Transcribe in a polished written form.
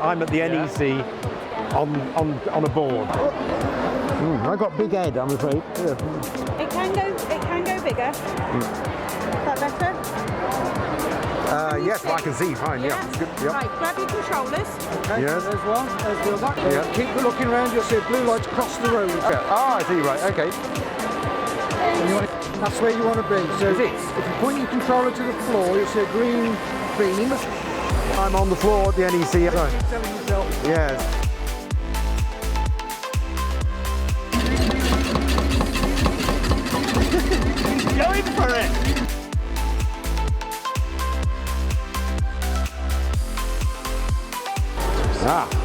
I'm at the NEC on a board. I've got big head, I'm afraid. It can go bigger. Is that better? Yes, well, I can see fine. Yeah, it's good. Yep. Right, grab your controllers. Okay, Yes. there's one. There's the other. Yeah. Keep looking around, you'll see a blue light across the road. Okay. Ah, I see. Right. Okay. And you want that's where you want to be. So Is it? if you point your controller to the floor, you'll see a green beam. I'm on the floor at the NEC. Keep telling yourself. Yes. Going for it! Ah.